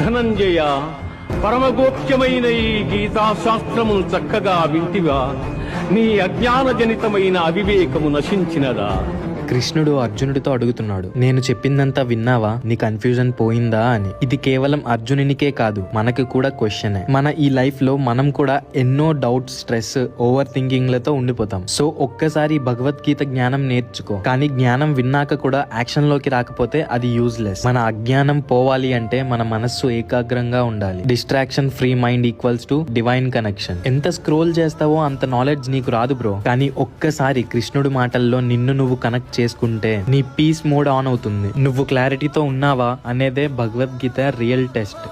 ధనంజయ, పరమగోప్యమైన ఈ గీతాశాస్త్రమును చక్కగా వింటివా? నీ అజ్ఞానజనితమైన అవివేకము నశించినదా? కృష్ణుడు అర్జునుడితో అడుగుతున్నాడు, నేను చెప్పిందంతా విన్నావా? నీ కన్ఫ్యూజన్ పోయిందా అని. ఇది కేవలం అర్జునునికే కాదు, మనకి కూడా క్వశ్చనే. మన ఈ లైఫ్ లో మనం కూడా ఎన్నో డౌట్స్, స్ట్రెస్, ఓవర్ థింకింగ్ లతో ఉండిపోతాం. సో ఒక్కసారి భగవద్గీత జ్ఞానం నేర్చుకో. కానీ జ్ఞానం విన్నాక కూడా యాక్షన్ లోకి రాకపోతే అది యూజ్లెస్. మన అజ్ఞానం పోవాలి అంటే మన మనస్సు ఏకాగ్రంగా ఉండాలి. Distraction free mind equals to divine connection. ఎంత స్క్రోల్ చేస్తావో అంత నాలెడ్జ్ నీకు రాదు బ్రో. కానీ ఒక్కసారి కృష్ణుడి మాటల్లో నిన్ను నువ్వు కనెక్ట్ చేసుకుంటే నీ పీస్ మోడ్ ఆన్ అవుతుంది. నువ్వు క్లారిటీతో ఉన్నావా అనేదే భగవద్గీత రియల్ టెస్ట్.